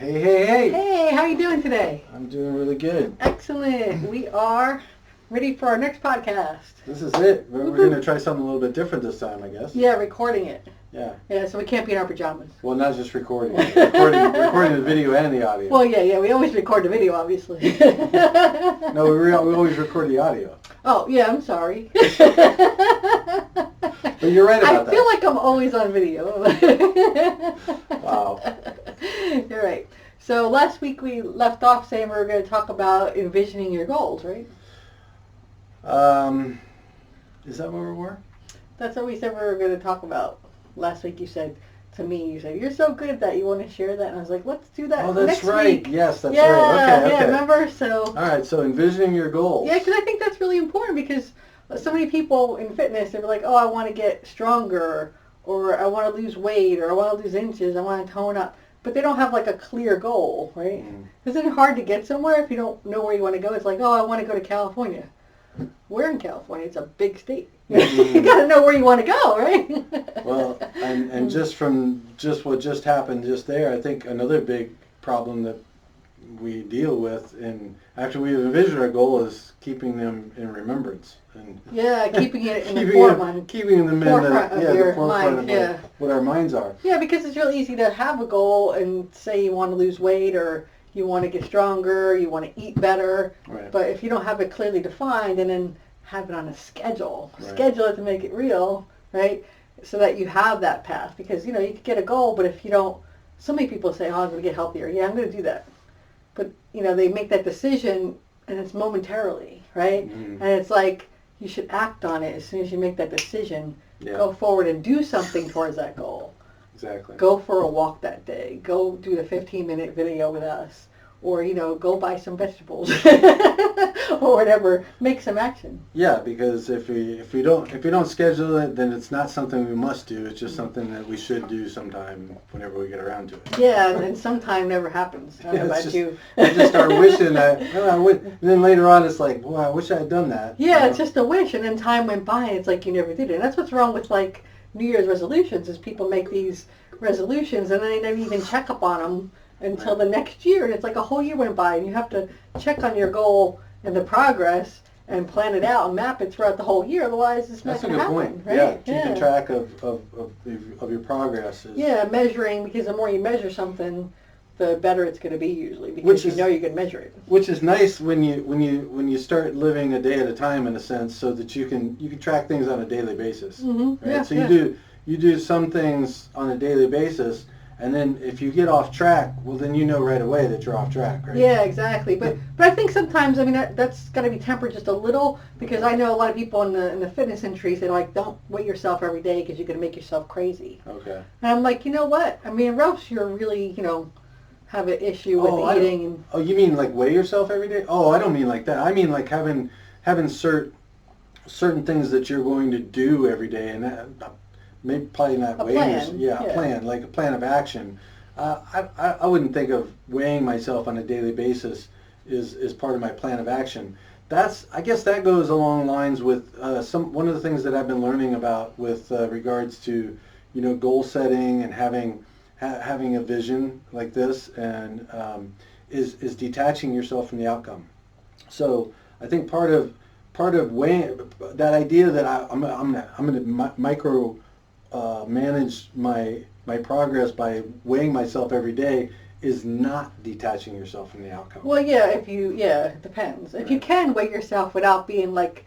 Hey, hey, hey. Hey, how you doing today? I'm doing really good. Excellent. We are ready for our next podcast. This is it. We're going to try something a little bit different this time, I guess. Yeah, recording it. Yeah. Yeah, so we can't be in our pajamas. Well, not just recording. recording the video and the audio. Well, yeah, we always record the video, obviously. No, we always record the audio. Oh, yeah, I'm sorry. But you're right about that. I feel like I'm always on video. Wow. You're right. So last week we left off saying we were going to talk about envisioning your goals, right? Is that where we were? That's what we said we were going to talk about. Last week you said to me, you're so good at that, you want to share that? And I was like, let's do that that's next right. week. Yes, that's right. Okay. Yeah, remember? So. All right, so envisioning your goals. Yeah, because I think that's really important because so many people in fitness, they're like, oh, I want to get stronger, or I want to lose weight, or I want to lose inches, I want to tone up. But they don't have like a clear goal, right? Isn't it hard to get somewhere if you don't know where you want to go? It's like, oh, I want to go to California. We're in California. It's a big state. You got to know where you want to go, right? Well, and just from what just happened just there, I think another big problem that we deal with, and after we've envisioned our goal, is keeping them in remembrance. And yeah, keeping it in the forefront. Keeping them in the forefront of what our minds are. Yeah, because it's really easy to have a goal and say you want to lose weight, or you want to get stronger, you want to eat better. Right. But if you don't have it clearly defined, and then have it on a schedule, right. Schedule it to make it real, right? So that you have that path. Because, you could get a goal, but if you don't, so many people say, oh, I'm going to get healthier. Yeah, I'm going to do that. But, they make that decision, and it's momentarily, right? Mm-hmm. And it's like, you should act on it as soon as you make that decision. Yeah. Go forward and do something towards that goal. Exactly. Go for a walk that day. Go do the 15-minute video with us. Or, go buy some vegetables. Or whatever. Make some action. Yeah, because if we don't schedule it, then it's not something we must do. It's just something that we should do sometime whenever we get around to it. Yeah, and sometime never happens. I don't know about you. I just start wishing that, and then later on it's like, well, I wish I had done that. Yeah, it's just a wish, and then time went by, and it's like you never did it. And that's what's wrong with, like, New Year's resolutions, is people make these resolutions, and then they never even check up on them until the next year, and it's like a whole year went by, and you have to check on your goal and the progress and plan it out and map it throughout the whole year. Otherwise, it's not going to happen. Point. Right? Yeah, keeping track of your progress. Yeah, measuring, because the more you measure something, the better it's going to be usually, because you know you can measure it. Which is nice when you start living a day at a time, in a sense, so that you can track things on a daily basis. Mm-hmm. Right? Yeah, so you do some things on a daily basis. And then if you get off track, well, then you know right away that you're off track, right? Yeah, exactly. But I think sometimes, that's got to be tempered just a little, because I know a lot of people in the fitness industry say, like, don't weigh yourself every day because you're going to make yourself crazy. Okay. And I'm like, you know what? Ropes, you're really, have an issue with eating. Oh, you mean like weigh yourself every day? Oh, I don't mean like that. I mean like having certain things that you're going to do every day, and that, maybe probably not weighing yourself. Yeah, a plan, like a plan of action. I wouldn't think of weighing myself on a daily basis is part of my plan of action. I guess that goes along lines with one of the things that I've been learning about with regards to goal setting and having a vision like this, and is detaching yourself from the outcome. So I think part of weighing, that idea that I'm going to micro manage my progress by weighing myself every day is not detaching yourself from the outcome. Well, yeah, it depends. If you can weigh yourself without being like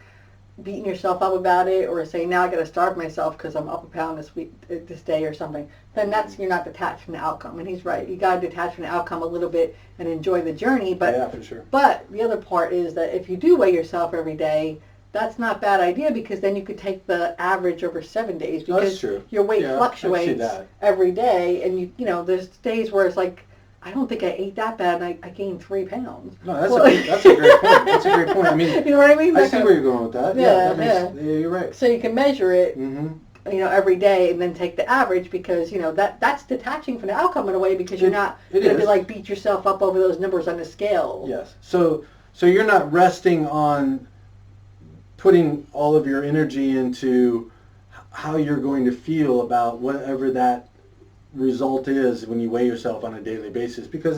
beating yourself up about it, or saying, now I got to starve myself because I'm up a pound this day or something, then you're not detached from the outcome. And he's right. You got to detach from the outcome a little bit and enjoy the journey. But yeah, for sure. But the other part is that if you do weigh yourself every day, that's not a bad idea, because then you could take the average over 7 days, because your weight fluctuates every day, and there's days where it's like, I don't think I ate that bad, and I gained 3 pounds. No, that's a great point. That's a great point. You know what I mean? I see where you're going with that. Yeah, you're right. So you can measure it, mm-hmm. Every day, and then take the average, because that's detaching from the outcome in a way, because you're not going to be like beat yourself up over those numbers on the scale. Yes. So you're not resting on putting all of your energy into how you're going to feel about whatever that result is when you weigh yourself on a daily basis, because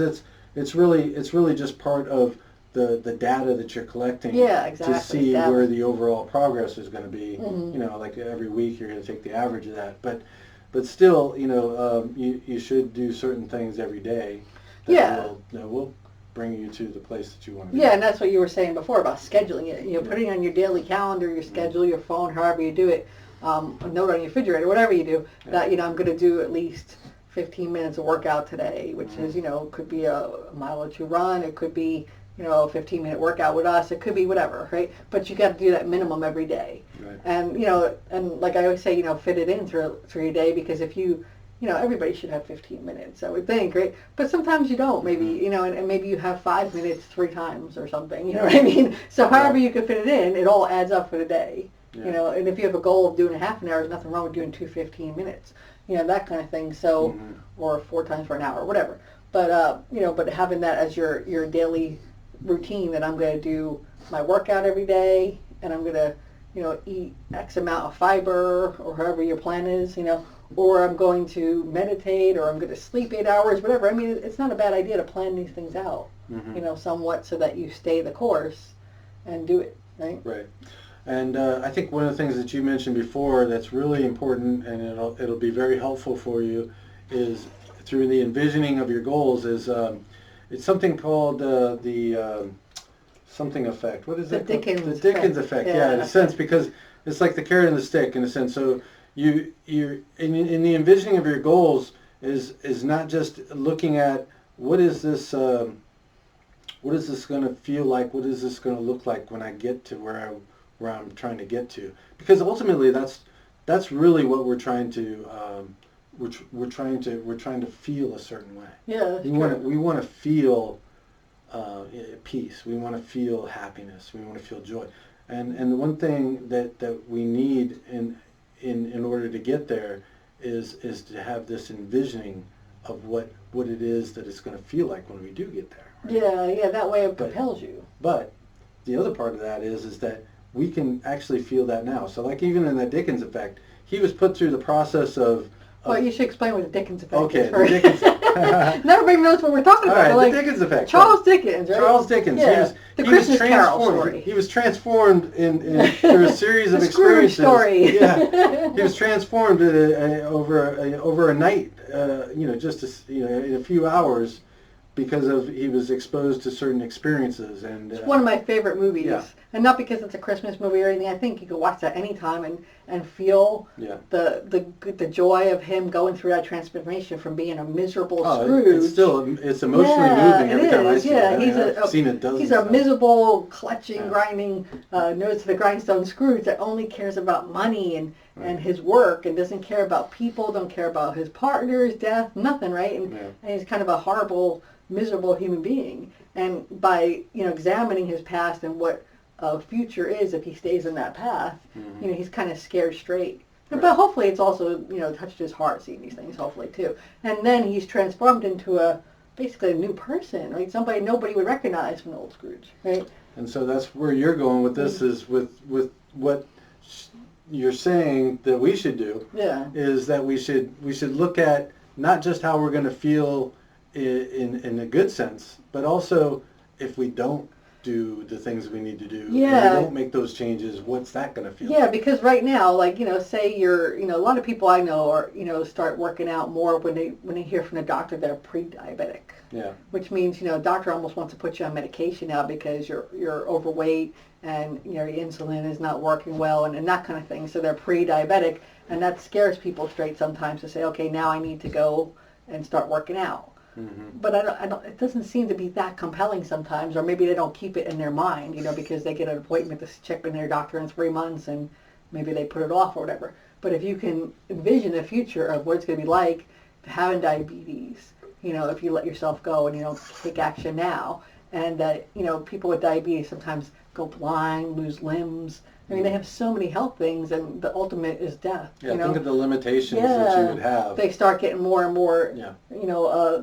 it's really just part of the data that you're collecting to see where the overall progress is going to be. You know, like every week you're going to take the average of that, but still, you know, you should do certain things every day that will bring you to the place that you want to be. Yeah, and that's what you were saying before about scheduling it. You know, putting on your daily calendar, your schedule, your phone, however you do it, a note on your refrigerator, whatever you do, that, you know, I'm going to do at least 15 minutes of workout today, which is, you know, could be a mile or two run, it could be, you know, a 15-minute workout with us, it could be whatever, right? But you got to do that minimum every day. Right. And, you know, and like I always say, you know, fit it in through your day, because if you know, everybody should have 15 minutes, I would think, right? But sometimes you don't, maybe, you know, and maybe you have 5 minutes 3 times or something, you know what I mean? So however you can fit it in, it all adds up for the day, you know, and if you have a goal of doing a half an hour, there's nothing wrong with doing 2 15 minutes, you know, that kind of thing, so, or 4 times for an hour, whatever. But, you know, but having that as your daily routine, that I'm going to do my workout every day, and I'm going to, you know, eat X amount of fiber, or however your plan is, you know, or I'm going to meditate, or I'm going to sleep 8 hours, whatever. I mean, it's not a bad idea to plan these things out, you know, somewhat, so that you stay the course and do it, right? Right. And I think one of the things that you mentioned before that's really important, and it'll be very helpful for you, is through the envisioning of your goals, is it's something called the something effect. What is it? The Dickens effect. Yeah, in a sense, because it's like the carrot and the stick, in a sense. So you're in the envisioning of your goals is not just looking at what is this going to feel like, what is this going to look like when I get to where I'm trying to get to, because ultimately that's really what we're trying to we're trying to feel a certain way. Yeah, we want to feel peace. We want to feel happiness. We want to feel joy. And the one thing that we need in order to get there is to have this envisioning of what it is that it's going to feel like when we do get there. Right? Yeah, that way it propels you. But the other part of that is that we can actually feel that now. So like even in the Dickens effect, he was put through the process of well, you should explain what the Dickens effect is. Okay, the Dickens Not everybody knows what we're talking about. All right, like, the Dickens effect. Charles Dickens, right? Charles Dickens. Yeah. The Christmas Carol story. He was transformed in through a series of experiences. Story. Yeah, he was transformed over a night. You know, just in a few hours, because he was exposed to certain experiences. And it's one of my favorite movies, and not because it's a Christmas movie or anything. I think you could watch that anytime and feel the joy of him going through that transformation from being a miserable Scrooge. It's emotionally moving every time I see it. I've seen it dozens He's a miserable, clutching, grinding, nose to the grindstone Scrooge that only cares about money and his work, and doesn't care about people, don't care about his partner's death, nothing, right? And he's kind of a horrible, miserable human being. And by examining his past and what future is if he stays in that path, he's kind of scared straight. Right. But hopefully it's also touched his heart seeing these things, hopefully too. And then he's transformed into basically a new person, right? Somebody nobody would recognize from old Scrooge, right? And so that's where you're going with this, is with what you're saying that we should do. Yeah. Is that we should look at not just how we're going to feel in a good sense, but also if we don't do the things we need to do, if we don't make those changes, what's that going to feel like? Because right now, say you're, a lot of people I know are, start working out more when they hear from the doctor they're pre-diabetic. Yeah. Which means, doctor almost wants to put you on medication now because you're overweight and, your insulin is not working well and that kind of thing. So they're pre-diabetic, and that scares people straight sometimes to say, okay, now I need to go and start working out. Mm-hmm. But I don't. It doesn't seem to be that compelling sometimes, or maybe they don't keep it in their mind, because they get an appointment to check with their doctor in 3 months, and maybe they put it off or whatever. But if you can envision the future of what it's going to be like having diabetes, if you let yourself go and you don't take action now, and that people with diabetes sometimes go blind, lose limbs. I mean, they have so many health things, and the ultimate is death. Yeah, think of the limitations that you would have. They start getting more and more,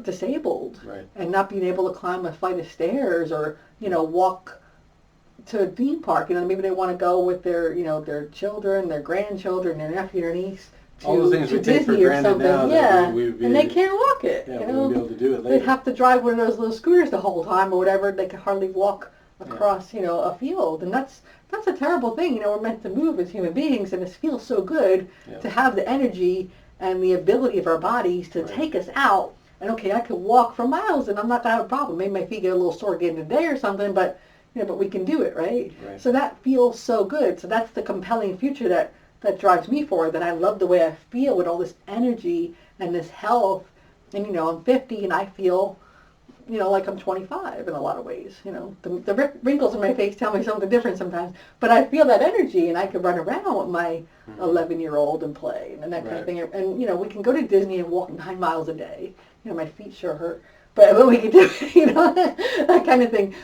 disabled, right, and not being able to climb a flight of stairs or, walk to a theme park. Maybe they want to go with their, their children, their grandchildren, their nephew or niece all those things to we take for Disney or granted something. now, Yeah, that we would be, and they can't walk it. Yeah, you we know, wouldn't be able to do it later. they'd have to drive one of those little scooters the whole time or whatever. They could hardly walk across, a field, and that's a terrible thing. We're meant to move as human beings, and it feels so good to have the energy and the ability of our bodies to take us out. And okay, I could walk for miles, and I'm not gonna have a problem. Maybe my feet get a little sore again today or something, but but we can do it, right? So that feels so good. So that's the compelling future that drives me forward. That I love the way I feel with all this energy and this health. And I'm 50, and I feel like I'm 25 in a lot of ways. The wrinkles in my face tell me something different sometimes, but I feel that energy, and I could run around with my 11-year-old and play and that kind of thing. And we can go to Disney and walk 9 miles a day. My feet sure hurt, but we can do that kind of thing.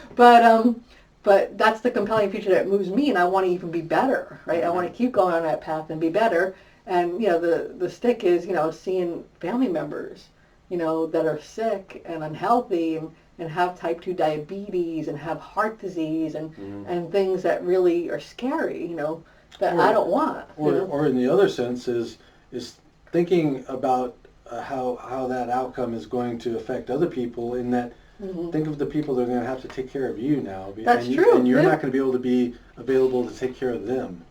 But that's the compelling future that moves me, and I want to even be better, right? I want to keep going on that path and be better. And the stick is seeing family members that are sick and unhealthy and have type 2 diabetes and have heart disease and things that really are scary, that I don't want. Or in the other sense is thinking about how that outcome is going to affect other people, in that think of the people that are going to have to take care of you now. That's true. And you're not going to be able to be available to take care of them,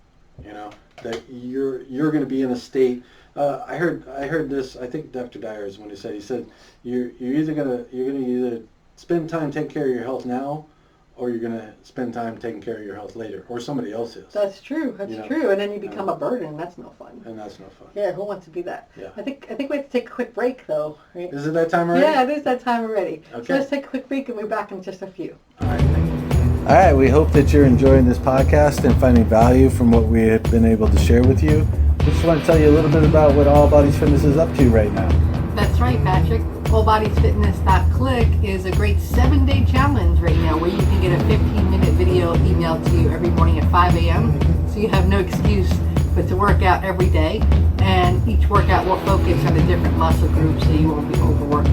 that you're going to be in a state. I heard this. I think Dr. Dyers, when he said you're gonna either spend time taking care of your health now, or you're gonna spend time taking care of your health later, or somebody else is. That's true. That's true. And then you become a burden. That's no fun. And that's no fun. Yeah, who wants to be that? Yeah. I think we have to take a quick break though. Right? Is it that time already? Yeah, it is that time already. Okay. So let's take a quick break, and we'll be back in just a few. All right. Thank you. All right. We hope that you're enjoying this podcast and finding value from what we have been able to share with you. We just want to tell you a little bit about what All Bodies Fitness is up to right now. That's right, Patrick. AllBodiesFitness.click is a great 7-day challenge right now where you can get a 15-minute video emailed to you every morning at 5 a.m. So you have no excuse but to work out every day. And each workout will focus on a different muscle group so you won't be overworked.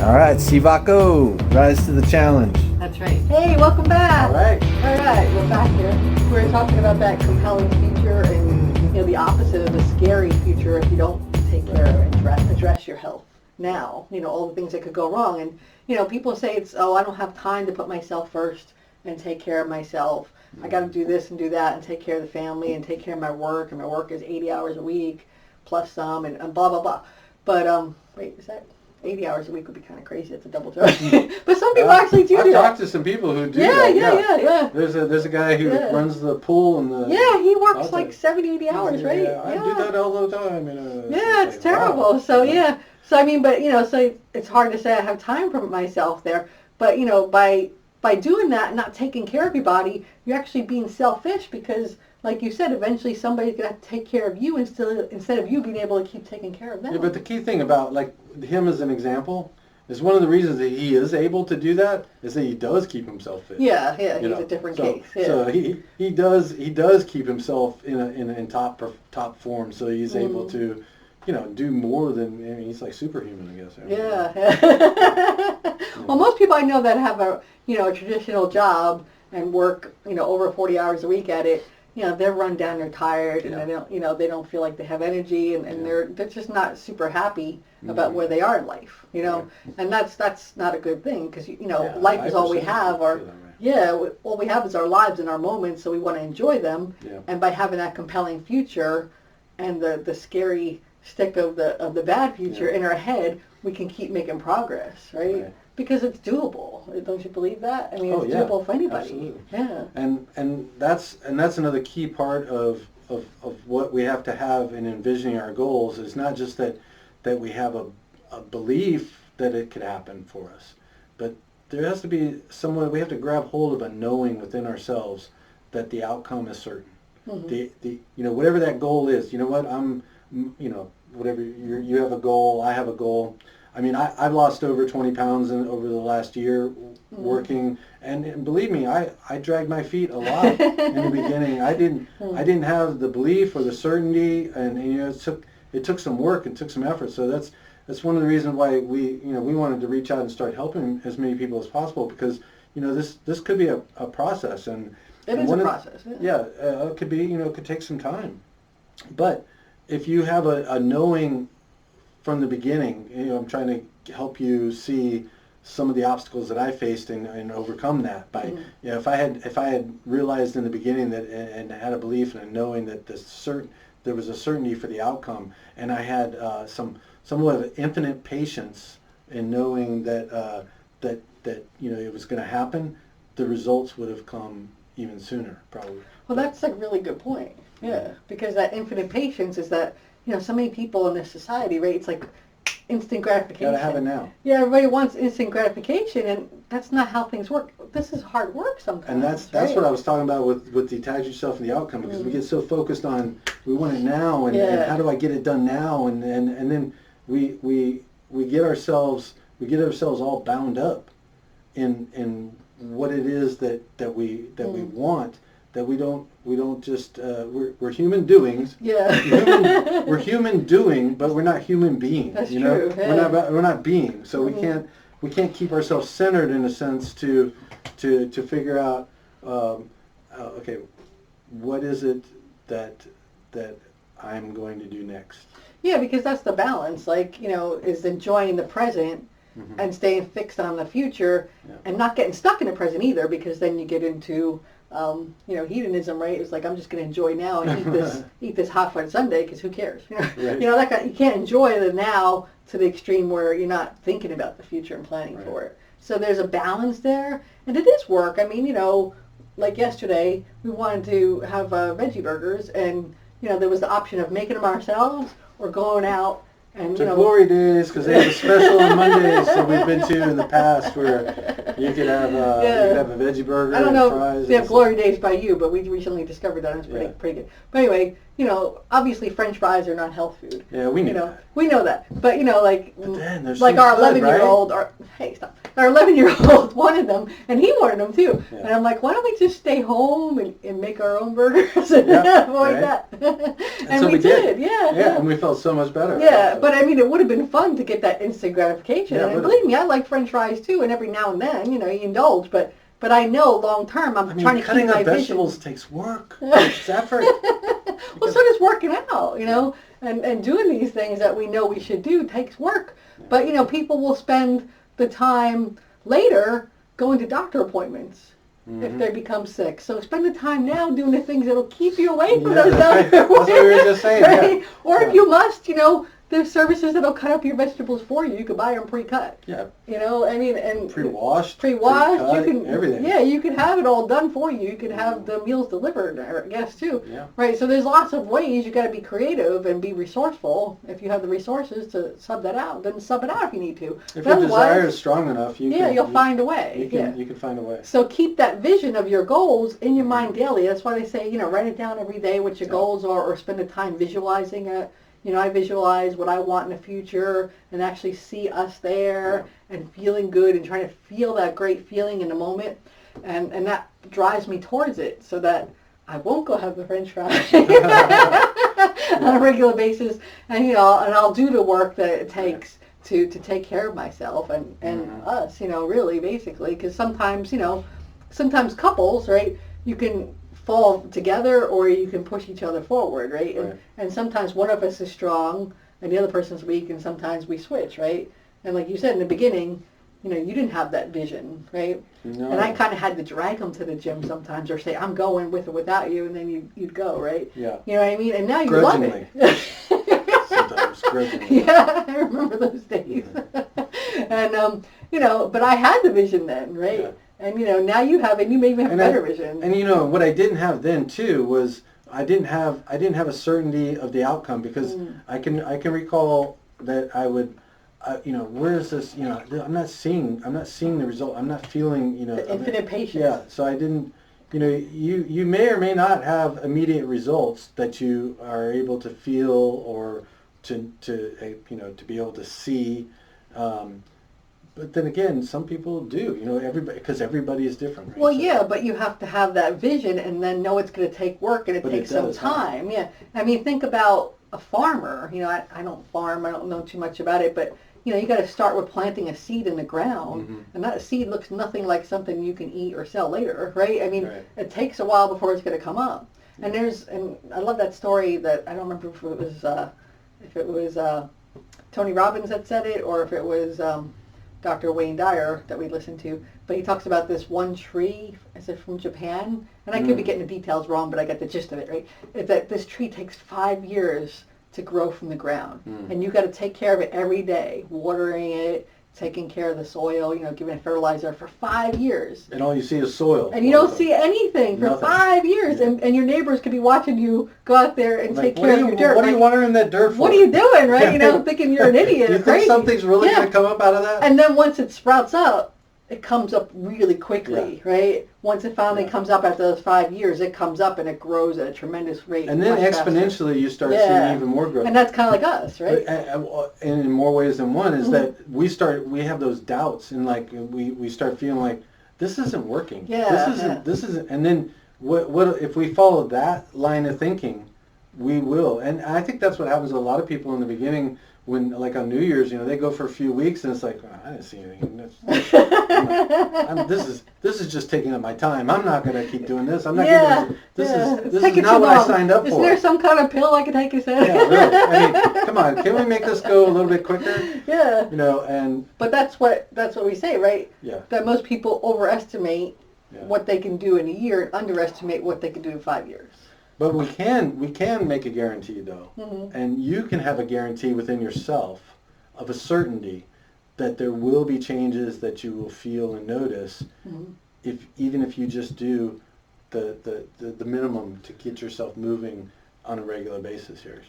All right, Sivako, rise to the challenge. That's right. Hey, welcome back. All right, we're back here. We're talking about that compelling future and the opposite of the scary future if you don't take care of and address your health now. All the things that could go wrong. And people say I don't have time to put myself first and take care of myself. I got to do this and do that and take care of the family and take care of my work. And my work is 80 hours a week plus some and blah blah blah. But wait, is that 80 hours a week would be kind of crazy. It's a double job. But some people actually do that. I've talked to some people who do that. Yeah. There's a guy who runs the pool and the... Yeah, he works like 70, 80 hours, right? Yeah, I do that all the time. It's terrible. Wow. So, yeah. So, I mean, but, so it's hard to say I have time for myself there. But, by doing that and not taking care of your body, you're actually being selfish because, like you said, eventually somebody's going to have to take care of you instead of you being able to keep taking care of them. Yeah, but the key thing about, like, him as an example is one of the reasons that he is able to do that is that he does keep himself fit. Yeah, he's a different case. Yeah. So he does keep himself in top form, so he's able to, do more than, he's like superhuman, I guess. Yeah. Well, most people I know that have a traditional job and work, over 40 hours a week at it, they're run down, they're tired, and they don't feel like they have energy, and they're just not super happy about where they are in life, and that's not a good thing because life is all we have. All we have is our lives and our moments, so we want to enjoy them. Yeah. And by having that compelling future and the scary stick of the bad future in our head, we can keep making progress, right? Because it's doable. Don't you believe that? I mean, it's doable for anybody. Absolutely. Yeah. And that's another key part of what we have to have in envisioning our goals is not just that we have a belief that it could happen for us, but there has to be someone, we have to grab hold of a knowing within ourselves that the outcome is certain. Mm-hmm. Whatever that goal is, whatever you have a goal, I have a goal. I mean, I've lost over 20 pounds over the last year working, and believe me, I dragged my feet a lot in the beginning. I didn't have the belief or the certainty, and it took some work and took some effort. So that's one of the reasons why we wanted to reach out and start helping as many people as possible, because this could be a process, and it is a process. It could be, it could take some time, but if you have a knowing from the beginning, I'm trying to help you see some of the obstacles that I faced and overcome that by, if I had realized in the beginning that and had a belief and a knowing that there was a certainty for the outcome, and I had somewhat of infinite patience in knowing that it was going to happen, the results would have come even sooner, probably. Well, that's a really good point. Yeah, because that infinite patience is that, so many people in this society, right? It's like instant gratification. Gotta have it now. Yeah, everybody wants instant gratification, and that's not how things work. This is hard work sometimes. And that's what I was talking about with detach yourself from the outcome, because we get so focused on we want it now and how do I get it done now, and then we get ourselves all bound up in what it is that we want, that we don't just we're human doings. Yeah. We're human doing, but we're not human being. That's true. Yeah. We're not being. So we can't keep ourselves centered in a sense to figure out okay, what is it that I'm going to do next. Yeah, because that's the balance. Like, is enjoying the present and staying fixed on the future, and not getting stuck in the present either, because then you get into hedonism, right? It's like, I'm just going to enjoy now and eat this hot fudge sundae, because who cares? Right. You can't enjoy the now to the extreme where you're not thinking about the future and planning for it. So there's a balance there, and it is work. I mean, like yesterday, we wanted to have veggie burgers, and there was the option of making them ourselves or going out. And, to Glory Days, because they have a special on Mondays that we've been to in the past, where you could have a veggie burger. I don't know and fries. If they have Glory Days by you, but we recently discovered that, and it's pretty good. But anyway, obviously French fries are not health food. Yeah, we knew that. We know that. But but then, like our 11-year-old, hey, stop. Our 11-year-old wanted them, and he wanted them too. Yeah. And I'm like, why don't we just stay home and make our own burgers and avoid that? And so we did. Yeah, and we felt so much better. Yeah, but I mean, it would have been fun to get that instant gratification. And believe me, I like French fries too, and every now and then, you indulge, but I know long term I'm trying to keep my vision. Cutting up vegetables takes work. It's effort. Well, so does working out, and doing these things that we know we should do takes work. Yeah. But, people will spend the time later going to doctor appointments if they become sick. So spend the time now doing the things that'll keep you away from those doctor appointments. That's what we were just saying. Right? Yeah. Or if you must, there's services that'll cut up your vegetables for you. You can buy them pre-cut. Yeah. And pre-washed. Pre-washed. You can everything. Yeah, you can have it all done for you. You can have the meals delivered, I guess, too. Yeah. Right. So there's lots of ways. You got to be creative and be resourceful. If you have the resources to sub that out, then sub it out if you need to. If your desire is strong enough, you'll find a way. You can find a way. So keep that vision of your goals in your mind daily. That's why they say, write it down every day what your goals are, or spend the time visualizing it. I visualize what I want in the future and actually see us there and feeling good and trying to feel that great feeling in the moment. And that drives me towards it, so that I won't go have the French fries on a regular basis. And, and I'll do the work that it takes to take care of myself and us, really, basically. Because sometimes couples, right, you can fall together, or you can push each other forward, right? And sometimes one of us is strong and the other person's weak, and sometimes we switch, right? And like you said in the beginning, you didn't have that vision, right? No. And I kind of had to drag them to the gym sometimes, or say, I'm going with or without you, and then you'd go, right? Yeah. You know what I mean? And now you love it. Sometimes, grudgingly. Yeah, I remember those days. And, but I had the vision then, right? Yeah. And, now you have it, you maybe have better vision. And, what I didn't have then, too, was I didn't have a certainty of the outcome, because I can recall that I would, where is this, I'm not seeing the result. I'm not feeling, the infinite patience. Yeah, so I didn't, you may or may not have immediate results that you are able to feel or to be able to see. But then again, some people do, because everybody is different. Right? Well, yeah, but you have to have that vision and then know it's going to take work, and it takes some time. Yeah. I mean, think about a farmer. I don't farm. I don't know too much about it, but, you got to start with planting a seed in the ground, and that seed looks nothing like something you can eat or sell later, right? I mean, It takes a while before it's going to come up. And I love that story that I don't remember if it was Tony Robbins that said it or if it was Dr. Wayne Dyer that we listened to, but he talks about this one tree, is it from Japan? And I could be getting the details wrong, but I get the gist of it, right? It's that this tree takes 5 years to grow from the ground. And you got to take care of it every day, watering it, taking care of the soil, giving it fertilizer for 5 years. And all you see is soil. And you don't see anything for 5 years. Yeah. And your neighbors could be watching you go out there and take care of your dirt. What are you watering that dirt for? What are you doing, right? Thinking you're an idiot. Do you think something's really going to come up out of that? And then once it sprouts up, it comes up really quickly, right? Once it finally comes up after those 5 years, it comes up and it grows at a tremendous rate. And then exponentially you start seeing even more growth. And that's kind of like us, right? And in more ways than one is that we have those doubts and like we start feeling like this isn't working. Yeah. This isn't. And then what if we follow that line of thinking, we will. And I think that's what happens to a lot of people in the beginning. When, like on New Year's, they go for a few weeks and it's like, oh, I didn't see anything. This is just taking up my time. I'm not going to keep doing this. I'm not giving this is not what I signed up for. Is there some kind of pill I can take instead? Yeah, really. I mean, come on. Can we make this go a little bit quicker? Yeah. And but that's what we say, right? Yeah. That most people overestimate what they can do in a year and underestimate what they can do in 5 years. But we can make a guarantee though, and you can have a guarantee within yourself of a certainty that there will be changes that you will feel and notice, even if you just do the minimum to get yourself moving on a regular basis here.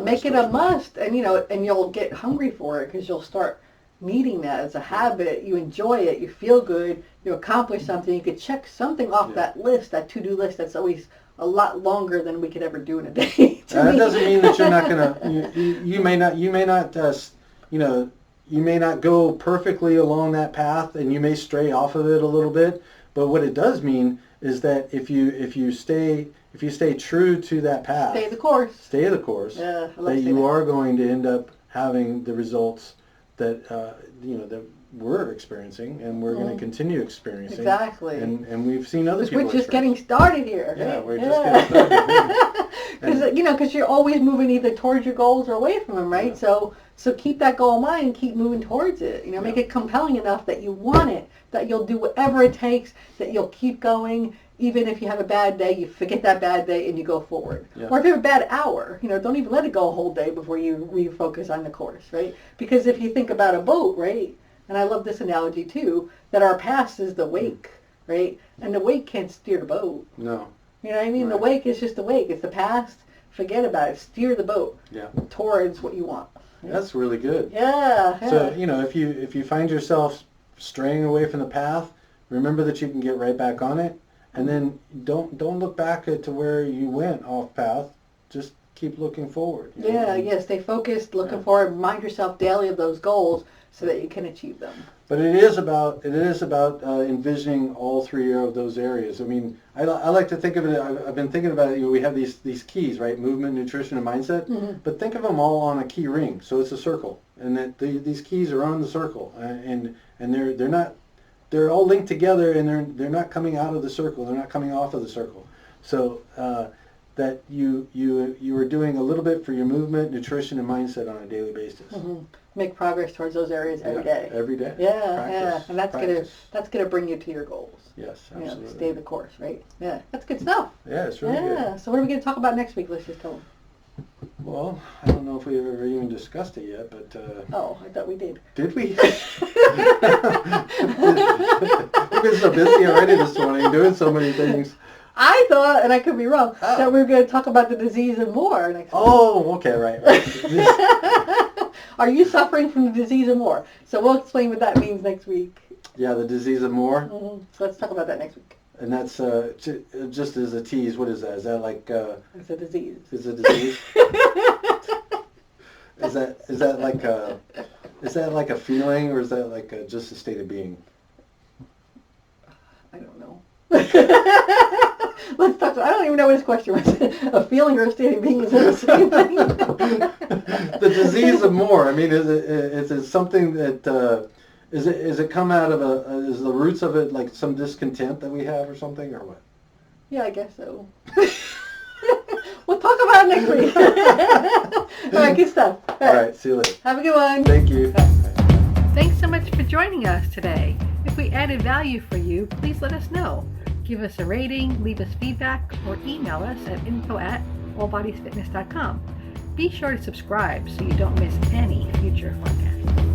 Make it a must, and and you'll get hungry for it because you'll start needing that as a habit. You enjoy it, you feel good, you accomplish something, you could check something off that list, that to-do list that's always a lot longer than we could ever do in a day. That doesn't mean that you're not gonna. You may not go perfectly along that path, and you may stray off of it a little bit. But what it does mean is that if you stay true to that path, stay the course. Yeah, that you are going to end up having the results that that we're experiencing and we're going to continue experiencing. Exactly. And we've seen other people. We're just getting started here. Yeah, we're just getting started. Because you're always moving either towards your goals or away from them, right? Yeah. So keep that goal in mind and keep moving towards it. Make it compelling enough that you want it, that you'll do whatever it takes, that you'll keep going. Even if you have a bad day, you forget that bad day and you go forward. Yeah. Or if you have a bad hour, don't even let it go a whole day before you refocus on the course, right? Because if you think about a boat, right? And I love this analogy too, that our past is the wake, right? And the wake can't steer the boat. No. You know what I mean? Right. The wake is just the wake. It's the past. Forget about it. Steer the boat towards what you want. Right? That's really good. Yeah. So, if you find yourself straying away from the path, remember that you can get right back on it. And then don't look back to where you went off path. Just keep looking forward. Stay focused, looking forward. Remind yourself daily of those goals so that you can achieve them. But it is about envisioning all three of those areas. I mean, I like to think of it. I've been thinking about it. We have these keys, right? Movement, nutrition, and mindset. But think of them all on a key ring. So it's a circle, and that these keys are on the circle, and they're not. They're all linked together, and they're not coming out of the circle. They're not coming off of the circle. So that you are doing a little bit for your movement, nutrition, and mindset on a daily basis. Make progress towards those areas every day. Every day. Yeah, and that's gonna bring you to your goals. Yes, absolutely. Stay the course, right? Yeah, that's good stuff. Yeah, it's really good. Yeah. So what are we gonna talk about next week? Let's just tell them. Well, I don't know if we ever even discussed it yet, but... Oh, I thought we did. Did we? We've been so busy already this morning, doing so many things. I thought, and I could be wrong, that we were going to talk about the disease and more next week. Oh, okay, right. Are you suffering from the disease and more? So we'll explain what that means next week. Yeah, the disease and more? So let's talk about that next week. And that's just as a tease. What is that? Is that like? It's a disease. It's a disease. Is that like a feeling, or is that like just a state of being? I don't know. Let's talk. I don't even know what his question was. A feeling or a state of being is that the same thing? The disease of more. I mean, is it something that? Is it come out of is the roots of it like some discontent that we have or something, or what? Yeah, I guess so. We'll talk about it next week. All right, good stuff. All right, see you later. Have a good one. Thank you. Thanks so much for joining us today. If we added value for you, please let us know. Give us a rating, leave us feedback, or email us at info@allbodiesfitness.com. Be sure to subscribe so you don't miss any future podcasts.